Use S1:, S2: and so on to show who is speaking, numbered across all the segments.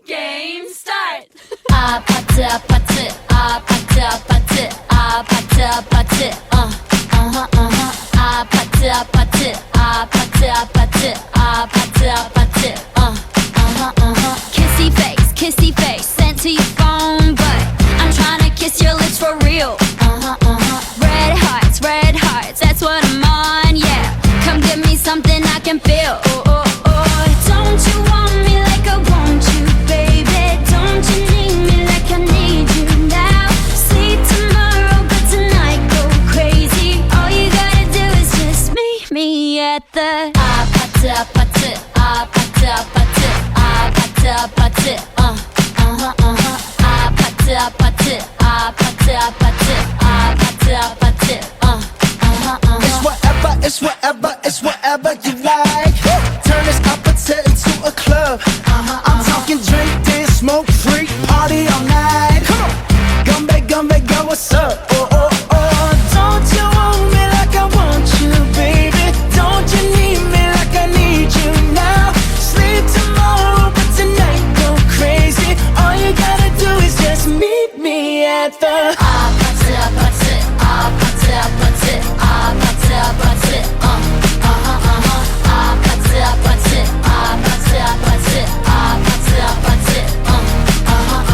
S1: Game start. 아파트 아파트 아파트 아파트 아파트 아파트 아파트 아파트 아파트 아파트 아파트 아파트 kissy face sent to your phone but I'm tryna kiss your lips for real. Red hearts, that's what I'm on, yeah. Come give me something I can feel. Don't you want me like I want you, baby? Don't you need me like I need you now? Sleep tomorrow, but tonight go crazy. All you gotta do is just meet me at the 아파트 아파트 아파트 아파트 아파트 아파트 아파트 아파트 아파트 아파트 아파트
S2: It's whatever, it's whatever you like. Turn this opposite into a club. I'm talking drink, dance, smoke, freak, party all night. Come on, gumbe, go, what's up? Oh. Don't you want me like I want you, baby? Don't you need me like I need you now? Sleep tomorrow, but tonight go crazy. All you gotta do is just meet me at the
S1: 아파트 아파트 아파트 아파트 아파트 아파트 아파트 아파트 아파트 아파트 아파트 아파트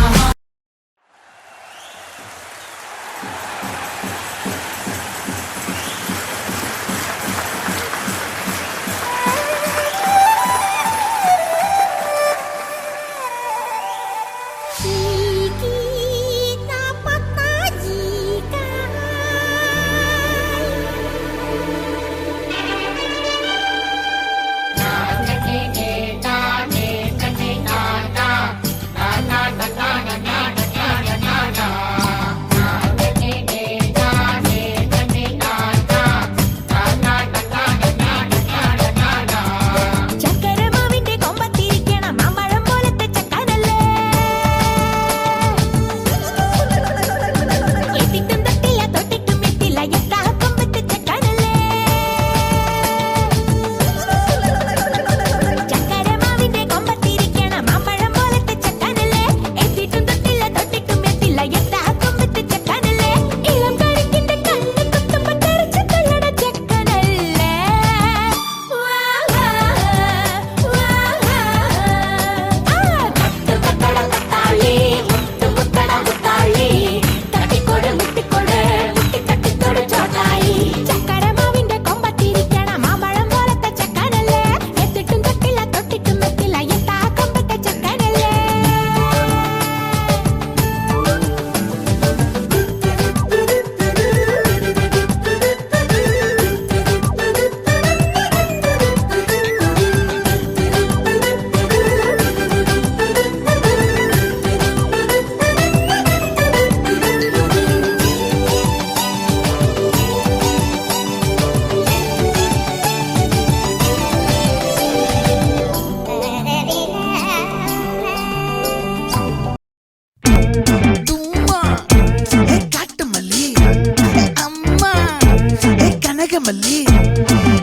S2: மல்லி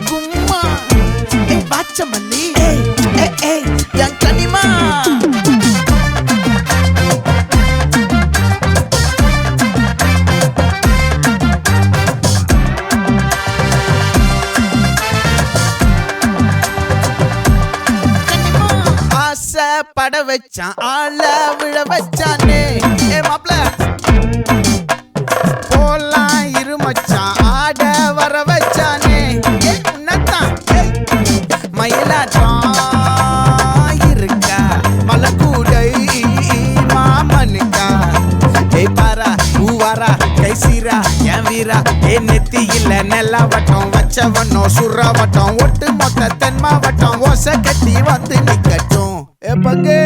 S2: கும்மா பாச்ச மல்லி என் கனிமா ஆசை பட வச்சான் ஆள விழ வச்சானே ஏ மாப்ள போலாம் இரு மச்சான் ஆட வர வச்சானே உன்னதான் மயிலாட்டம் இருக்கா மலக்கூடை மாமனுக்கா ஏய் பாரா பூவாரா கைசீரா என் வீரா ஏ நெத்தி இல்ல நெல்லாவட்டம் வச்சவனோ சுறாவட்டம் ஒட்டு மொத்த தென் மாவட்டம் ஓசை கட்டி வந்து நிக்கட்டும் ஏ பங்கே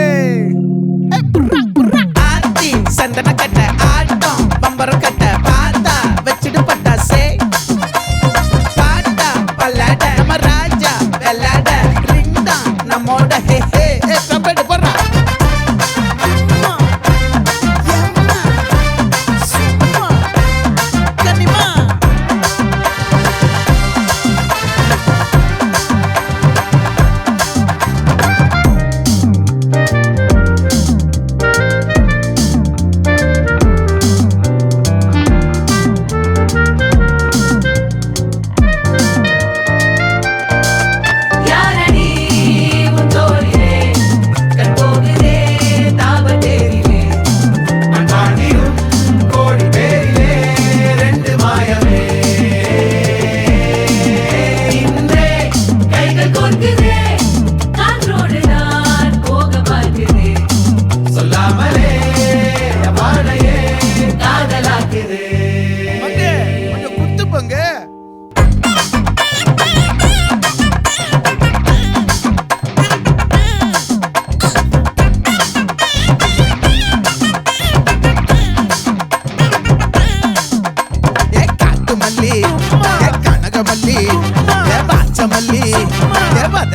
S2: ஆத்தி சந்தன கட்ட ஆட்டம் பம்பரம் கட்ட பார்த்தா வச்சிடு பட்டாசே பாட்டா பல்லாட நம்ம ராஜா வெள்ளாட ரிங் தான் நம்மோட ஹே ஹே கபடி போடுறா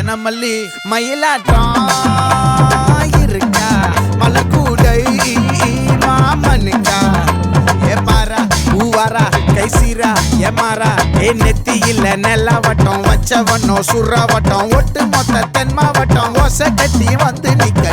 S3: ஜனமல்லி மயிலாட்டம் இருக்கா மலக்கூடை மாமனுக்கா ஏ பாரா பூவாரா கைசீரா ஏமாறா ஏ நெத்தி இல்ல நெல்லாவட்டம் வச்சவனோ சுறாவட்டம் ஒட்டு மொத்த தென் மாவட்டம் ஓசை கட்டி வந்து நிக்க